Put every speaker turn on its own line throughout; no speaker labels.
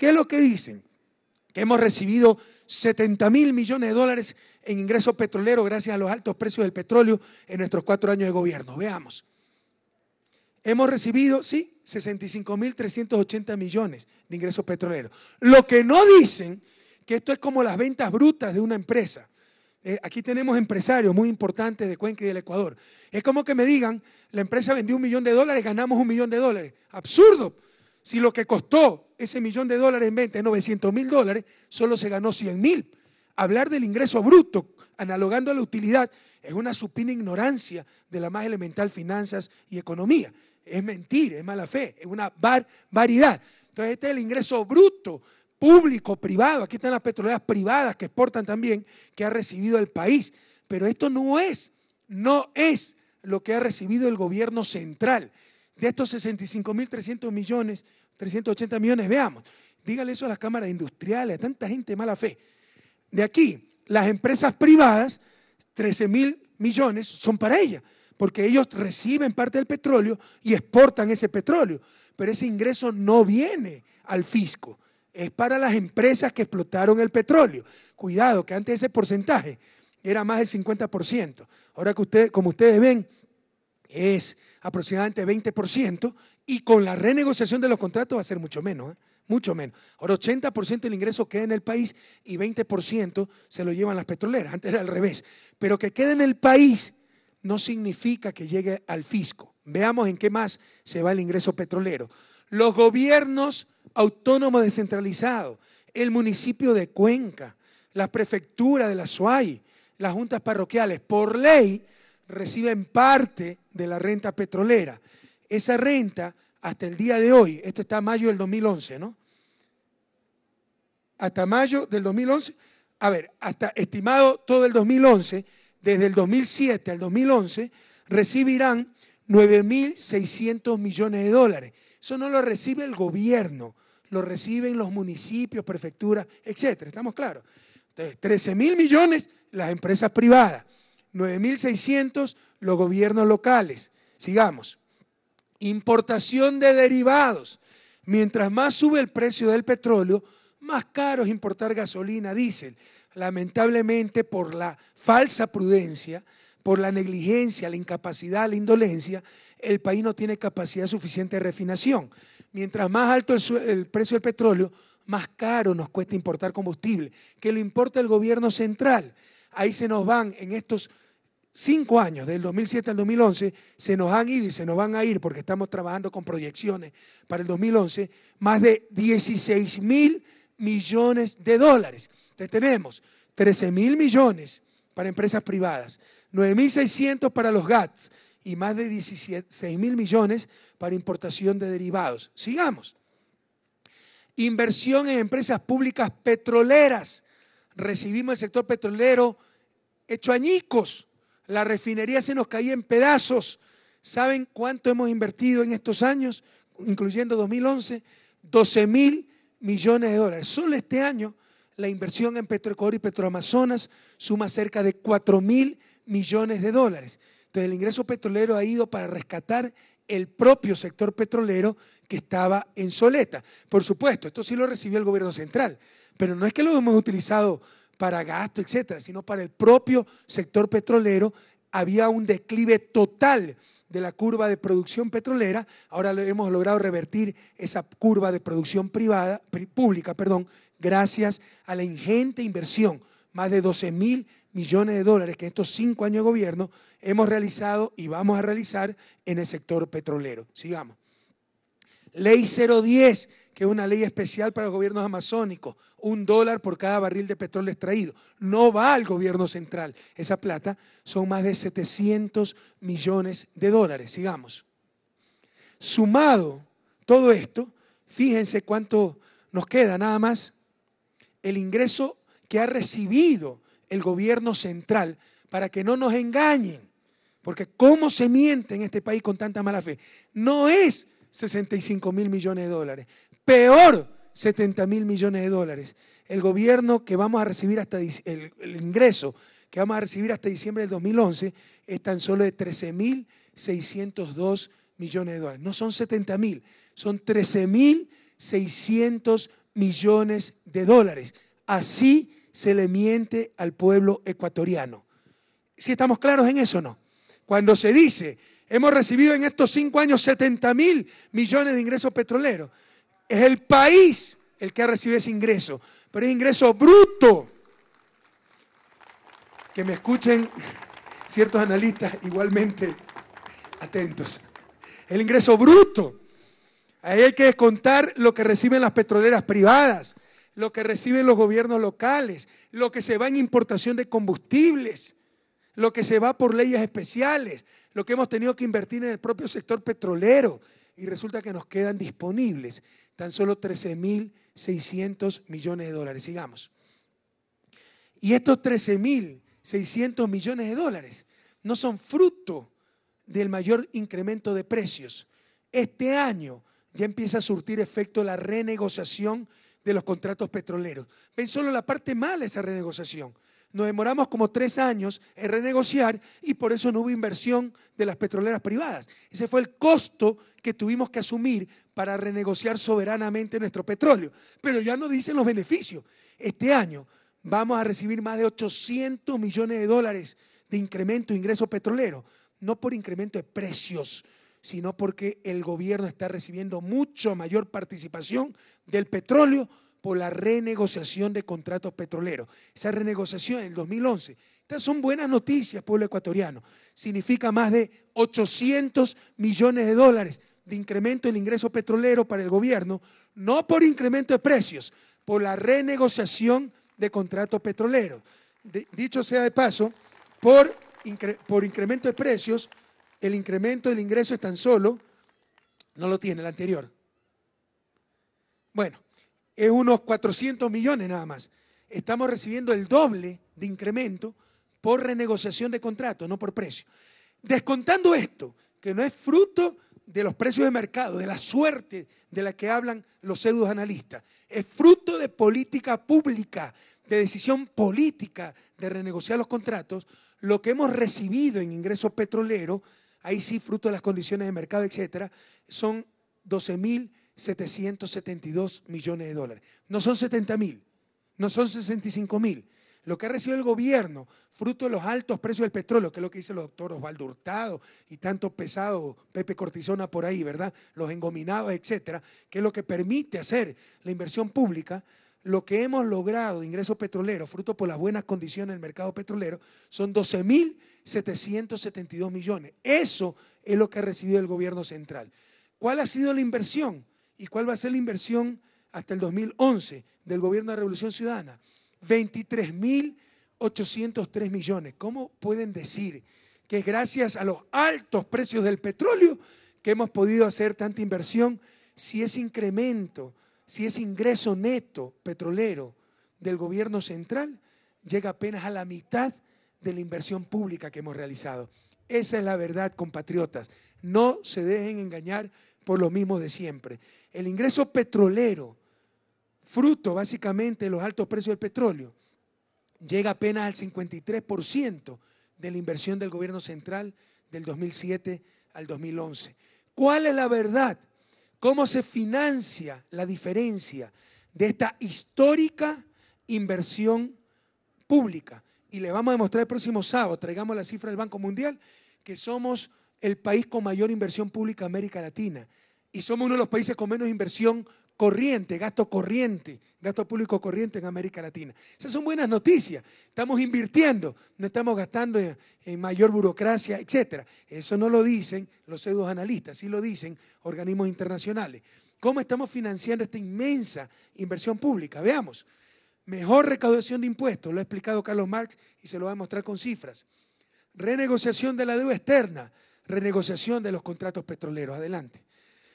¿Qué es lo que dicen? Que hemos recibido 70.000 millones de dólares en ingresos petroleros gracias a los altos precios del petróleo en nuestros 4 años de gobierno. Veamos. Hemos recibido, sí, 65.380 millones de ingresos petroleros. Lo que no dicen, que esto es como las ventas brutas de una empresa. Aquí tenemos empresarios muy importantes de Cuenca y del Ecuador. Es como que me digan, la empresa vendió $1 millón, ganamos $1 millón. ¡Absurdo! Si lo que costó ese $1 millón en venta es $900.000, solo se ganó 100.000. Hablar del ingreso bruto, analogando a la utilidad, es una supina ignorancia de la más elemental finanzas y economía. Es mentira, es mala fe, es una barbaridad. Entonces este es el ingreso bruto, público, privado. Aquí están las petroleras privadas que exportan también, que ha recibido el país. Pero esto no es lo que ha recibido el gobierno central. De estos 65.300 millones, 380 millones, veamos. Dígale eso a las cámaras industriales, a tanta gente de mala fe. De aquí, las empresas privadas, 13.000 millones son para ellas, porque ellos reciben parte del petróleo y exportan ese petróleo. Pero ese ingreso no viene al fisco, es para las empresas que explotaron el petróleo. Cuidado, que antes ese porcentaje era más del 50%. Ahora que como ustedes ven, es aproximadamente 20%, y con la renegociación de los contratos va a ser mucho menos, mucho menos. Ahora 80% del ingreso queda en el país y 20% se lo llevan las petroleras. Antes era al revés. Pero que quede en el país no significa que llegue al fisco. Veamos en qué más se va el ingreso petrolero. Los gobiernos autónomos descentralizados, el municipio de Cuenca, la prefectura de la SUAY, las juntas parroquiales, por ley, reciben parte de la renta petrolera. Esa renta, hasta el día de hoy, esto está a mayo del 2011, ¿no? Hasta mayo del 2011, hasta estimado todo el 2011, desde el 2007 al 2011, recibirán 9.600 millones de dólares. Eso no lo recibe el gobierno, lo reciben los municipios, prefecturas, etcétera. ¿Estamos claros? Entonces, 13.000 millones las empresas privadas, 9.600 los gobiernos locales. Sigamos. Importación de derivados. Mientras más sube el precio del petróleo, más caro es importar gasolina, diésel. Lamentablemente, por la falsa prudencia, por la negligencia, la incapacidad, la indolencia, el país no tiene capacidad suficiente de refinación. Mientras más alto el precio del petróleo, más caro nos cuesta importar combustible, que lo importa el gobierno central. Ahí se nos van, en estos 5 años, del 2007 al 2011, se nos han ido y se nos van a ir, porque estamos trabajando con proyecciones para el 2011, más de 16.000 millones de dólares. Entonces tenemos 13.000 millones para empresas privadas, 9.600 para los GATS y más de 16.000 millones para importación de derivados. Sigamos. Inversión en empresas públicas petroleras. Recibimos el sector petrolero hecho añicos. La refinería se nos caía en pedazos. ¿Saben cuánto hemos invertido en estos años, incluyendo 2011? 12.000 millones de dólares. Solo este año la inversión en Petroecuador y Petroamazonas suma cerca de 4.000 millones de dólares. Entonces el ingreso petrolero ha ido para rescatar el propio sector petrolero que estaba en soleta. Por supuesto, esto sí lo recibió el gobierno central, pero no es que lo hemos utilizado para gasto, etcétera, sino para el propio sector petrolero. Había un declive total de la curva de producción petrolera. Ahora hemos logrado revertir esa curva de producción pública, gracias a la ingente inversión, más de 12.000 millones de dólares que en estos 5 años de gobierno hemos realizado y vamos a realizar en el sector petrolero. Sigamos. Ley 010, que es una ley especial para los gobiernos amazónicos, $1 por cada barril de petróleo extraído. No va al gobierno central. Esa plata son más de 700 millones de dólares. Sigamos. Sumado todo esto, fíjense cuánto nos queda nada más el ingreso que ha recibido el gobierno central, para que no nos engañen, porque cómo se miente en este país con tanta mala fe. No es 65.000 millones de dólares, peor 70.000 millones de dólares. El gobierno que vamos a recibir hasta el ingreso que vamos a recibir hasta diciembre del 2011 es tan solo de 13.602 millones de dólares. No son 70.000, son 13.600 millones de dólares. Así se le miente al pueblo ecuatoriano. ¿Sí estamos claros en eso o no? Cuando se dice, hemos recibido en estos 5 años 70.000 millones de ingresos petroleros, es el país el que ha recibido ese ingreso, pero es ingreso bruto. Que me escuchen ciertos analistas igualmente atentos. El ingreso bruto. Ahí hay que descontar lo que reciben las petroleras privadas, lo que reciben los gobiernos locales, lo que se va en importación de combustibles, lo que se va por leyes especiales, lo que hemos tenido que invertir en el propio sector petrolero. Y resulta que nos quedan disponibles tan solo 13.600 millones de dólares. Sigamos. Y estos 13.600 millones de dólares no son fruto del mayor incremento de precios. Este año ya empieza a surtir efecto la renegociación de los contratos petroleros. Ven solo la parte mala de esa renegociación. Nos demoramos como 3 años en renegociar y por eso no hubo inversión de las petroleras privadas. Ese fue el costo que tuvimos que asumir para renegociar soberanamente nuestro petróleo. Pero ya nos dicen los beneficios. Este año vamos a recibir más de 800 millones de dólares de incremento de ingresos petroleros, no por incremento de precios, sino porque el gobierno está recibiendo mucho mayor participación del petróleo por la renegociación de contratos petroleros. Esa renegociación en el 2011. Estas son buenas noticias, pueblo ecuatoriano. Significa más de 800 millones de dólares de incremento del ingreso petrolero para el gobierno, no por incremento de precios, por la renegociación de contratos petroleros. Dicho sea de paso, por incremento de precios, el incremento del ingreso es tan solo, no lo tiene el anterior. Bueno, es unos 400 millones nada más. Estamos recibiendo el doble de incremento por renegociación de contratos, no por precio. Descontando esto, que no es fruto de los precios de mercado, de la suerte de la que hablan los pseudos analistas, es fruto de política pública, de decisión política de renegociar los contratos. Lo que hemos recibido en ingresos petroleros, ahí sí fruto de las condiciones de mercado, etcétera, son 12.772 millones de dólares. No son 70.000, no son 65.000. Lo que ha recibido el gobierno, fruto de los altos precios del petróleo, que es lo que dice el doctor Osvaldo Hurtado y tanto pesado Pepe Cortisona por ahí, ¿verdad? Los engominados, etcétera, que es lo que permite hacer la inversión pública. Lo que hemos logrado de ingresos petroleros, fruto por las buenas condiciones del mercado petrolero, son 12.772 millones. Eso es lo que ha recibido el gobierno central. ¿Cuál ha sido la inversión? ¿Y cuál va a ser la inversión hasta el 2011 del gobierno de Revolución Ciudadana? 23.803 millones. ¿Cómo pueden decir que es gracias a los altos precios del petróleo que hemos podido hacer tanta inversión si ese incremento, si ese ingreso neto petrolero del gobierno central llega apenas a la mitad de la inversión pública que hemos realizado? Esa es la verdad, compatriotas. No se dejen engañar por lo mismo de siempre. El ingreso petrolero, fruto básicamente de los altos precios del petróleo, llega apenas al 53% de la inversión del gobierno central del 2007 al 2011. ¿Cuál es la verdad? ¿Cómo se financia la diferencia de esta histórica inversión pública? Y le vamos a demostrar el próximo sábado, traigamos la cifra del Banco Mundial, que somos el país con mayor inversión pública de América Latina y somos uno de los países con menos inversión corriente, gasto público corriente en América Latina. Esas son buenas noticias. Estamos invirtiendo, no estamos gastando en mayor burocracia, etcétera. Eso no lo dicen los pseudos analistas, sí lo dicen organismos internacionales. ¿Cómo estamos financiando esta inmensa inversión pública? Veamos. Mejor recaudación de impuestos, lo ha explicado Carlos Marx y se lo va a mostrar con cifras. Renegociación de la deuda externa, renegociación de los contratos petroleros. Adelante.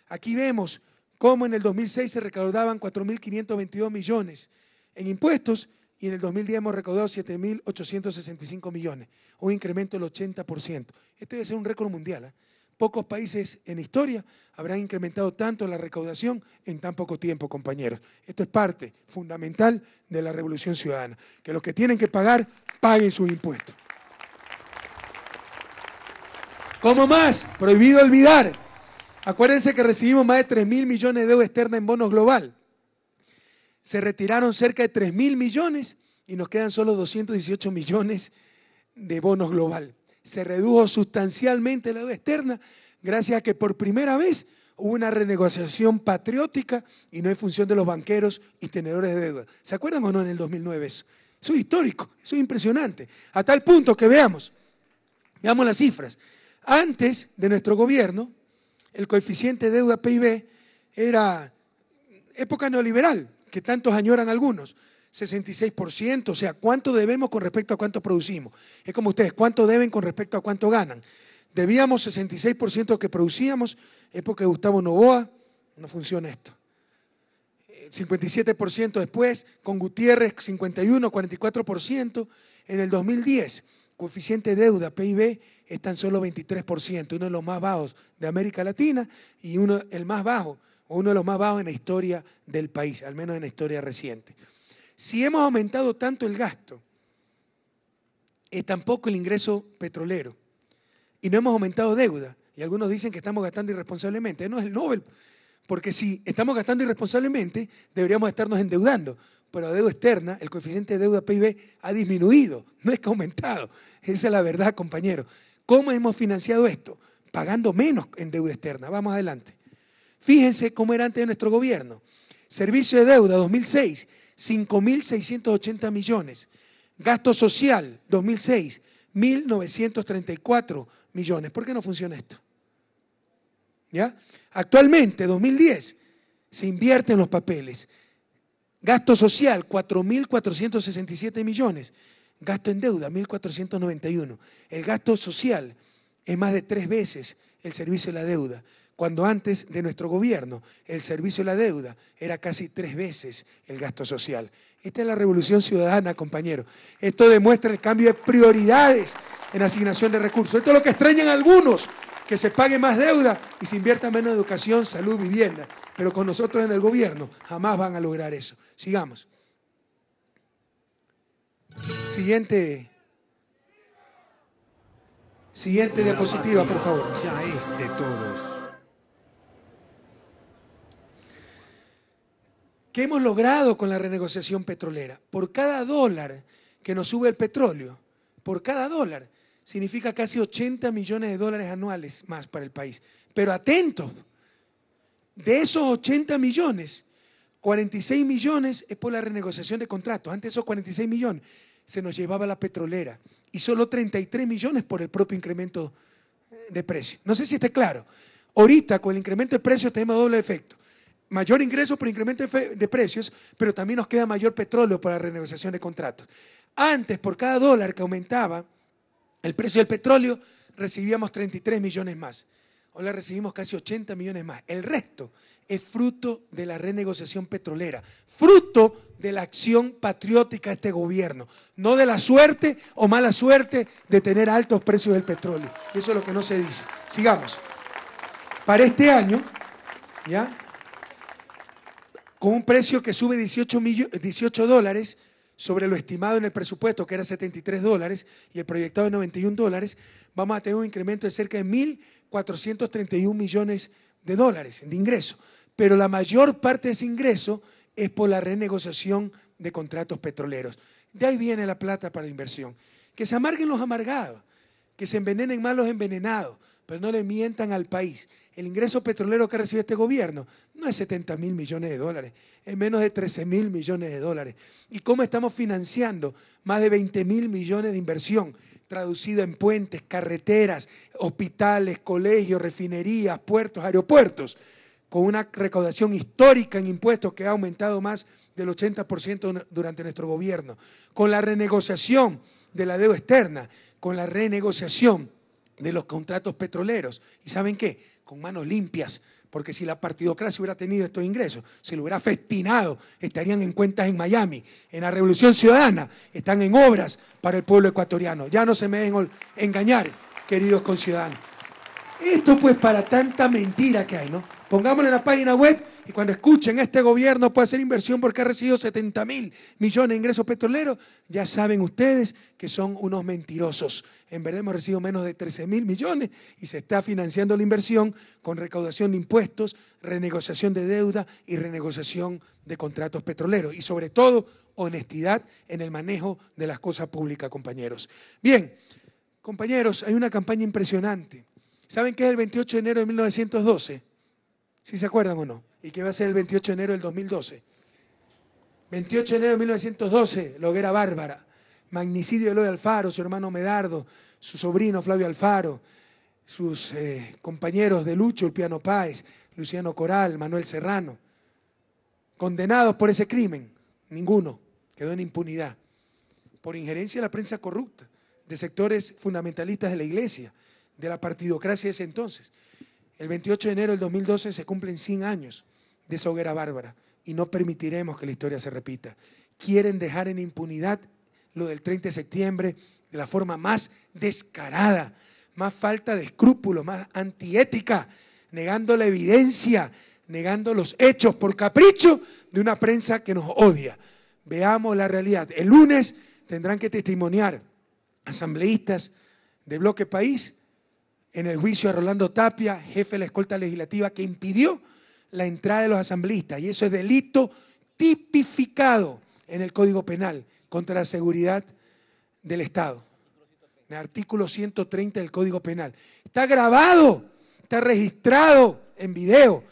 Aquí vemos cómo en el 2006 se recaudaban 4.522 millones en impuestos y en el 2010 hemos recaudado 7.865 millones, un incremento del 80%. Este debe ser un récord mundial, ¿eh? Pocos países en la historia habrán incrementado tanto la recaudación en tan poco tiempo, compañeros. Esto es parte fundamental de la Revolución Ciudadana, que los que tienen que pagar, paguen sus impuestos. ¿Cómo más? Prohibido olvidar. Acuérdense que recibimos más de 3.000 millones de deuda externa en bonos global. Se retiraron cerca de 3.000 millones y nos quedan solo 218 millones de bonos global. Se redujo sustancialmente la deuda externa gracias a que por primera vez hubo una renegociación patriótica y no en función de los banqueros y tenedores de deuda. ¿Se acuerdan o no en el 2009 eso? Eso es histórico, eso es impresionante. A tal punto que veamos las cifras. Antes de nuestro gobierno, el coeficiente de deuda PIB era época neoliberal, que tantos añoran algunos, 66%, o sea, ¿cuánto debemos con respecto a cuánto producimos? Es como ustedes, ¿cuánto deben con respecto a cuánto ganan? Debíamos 66% que producíamos, época de Gustavo Noboa, no funciona esto. 57% después, con Gutiérrez 51, 44%, en el 2010, coeficiente de deuda PIB es tan solo 23%, uno de los más bajos de América Latina y uno de los más bajos en la historia del país, al menos en la historia reciente. Si hemos aumentado tanto el gasto, es tan poco el ingreso petrolero y no hemos aumentado deuda, y algunos dicen que estamos gastando irresponsablemente, no es el Nobel, porque si estamos gastando irresponsablemente, deberíamos estarnos endeudando, pero la deuda externa, el coeficiente de deuda PIB ha disminuido, no es que ha aumentado, esa es la verdad, compañeros. ¿Cómo hemos financiado esto? Pagando menos en deuda externa. Vamos adelante. Fíjense cómo era antes de nuestro gobierno. Servicio de deuda 2006, 5.680 millones. Gasto social 2006, 1.934 millones. ¿Por qué no funciona esto? ¿Ya? Actualmente, 2010, se invierte en los papeles. Gasto social, 4.467 millones. Gasto en deuda, 1.491. El gasto social es más de 3 veces el servicio de la deuda, cuando antes de nuestro gobierno el servicio de la deuda era casi 3 veces el gasto social. Esta es la revolución ciudadana, compañeros. Esto demuestra el cambio de prioridades en asignación de recursos. Esto es lo que extrañan algunos, que se pague más deuda y se invierta menos en educación, salud, vivienda. Pero con nosotros en el gobierno jamás van a lograr eso. Sigamos. Siguiente diapositiva, por favor.
Ya es de todos.
¿Qué hemos logrado con la renegociación petrolera? Por cada dólar que nos sube el petróleo, por cada dólar, significa casi 80 millones de dólares anuales más para el país. Pero atentos, de esos 80 millones, 46 millones es por la renegociación de contratos. Antes esos 46 millones se nos llevaba la petrolera y solo 33 millones por el propio incremento de precio. No sé si está claro. Ahorita con el incremento de precios tenemos doble efecto. Mayor ingreso por incremento de precios, pero también nos queda mayor petróleo para la renegociación de contratos. Antes, por cada dólar que aumentaba el precio del petróleo, recibíamos 33 millones más. Ahora recibimos casi 80 millones más. El resto es fruto de la renegociación petrolera, fruto de la acción patriótica de este gobierno, no de la suerte o mala suerte de tener altos precios del petróleo. Eso es lo que no se dice. Sigamos. Para este año, ¿ya?, con un precio que sube 18 dólares sobre lo estimado en el presupuesto, que era 73 dólares, y el proyectado de 91 dólares, vamos a tener un incremento de cerca de 1.431 millones de dólares de ingreso. Pero la mayor parte de ese ingreso es por la renegociación de contratos petroleros. De ahí viene la plata para la inversión. Que se amarguen los amargados, que se envenenen más los envenenados, pero no le mientan al país. El ingreso petrolero que recibe este gobierno no es 70.000 millones de dólares, es menos de 13.000 millones de dólares. ¿Y cómo estamos financiando más de 20.000 millones de inversión, traducido en puentes, carreteras, hospitales, colegios, refinerías, puertos, aeropuertos, con una recaudación histórica en impuestos que ha aumentado más del 80% durante nuestro gobierno, con la renegociación de la deuda externa, con la renegociación de los contratos petroleros? ¿Y saben qué? Con manos limpias, porque si la partidocracia hubiera tenido estos ingresos, se lo hubiera festinado, estarían en cuentas en Miami. En la Revolución Ciudadana están en obras para el pueblo ecuatoriano. Ya no se me dejen engañar, queridos conciudadanos. Esto pues para tanta mentira que hay, ¿no? Pongámoslo en la página web Y cuando escuchen, este gobierno puede hacer inversión porque ha recibido 70.000 millones de ingresos petroleros, ya saben ustedes que son unos mentirosos. En verdad hemos recibido menos de 13.000 millones y se está financiando la inversión con recaudación de impuestos, renegociación de deuda y renegociación de contratos petroleros. Y sobre todo, honestidad en el manejo de las cosas públicas, compañeros. Bien, compañeros, hay una campaña impresionante. ¿Saben qué es el 28 de enero de 1912? ¿Sí se acuerdan o no? ¿Y qué va a ser el 28 de enero del 2012? 28 de enero de 1912, la hoguera bárbara. Magnicidio de Eloy Alfaro, su hermano Medardo, su sobrino Flavio Alfaro, sus compañeros de Lucho, Ulpiano Páez, Luciano Coral, Manuel Serrano. Condenados por ese crimen, ninguno quedó en impunidad. Por injerencia de la prensa corrupta, de sectores fundamentalistas de la iglesia, de la partidocracia de ese entonces. El 28 de enero del 2012 se cumplen 100 años de esa hoguera bárbara y no permitiremos que la historia se repita. Quieren dejar en impunidad lo del 30 de septiembre de la forma más descarada, más falta de escrúpulos, más antiética, negando la evidencia, negando los hechos por capricho de una prensa que nos odia. Veamos la realidad. El lunes tendrán que testimoniar asambleístas de Bloque País en el juicio a Rolando Tapia, jefe de la escolta legislativa, que impidió la entrada de los asambleístas. Y eso es delito tipificado en el Código Penal contra la seguridad del Estado. En el artículo 130 del Código Penal. Está grabado, está registrado en video.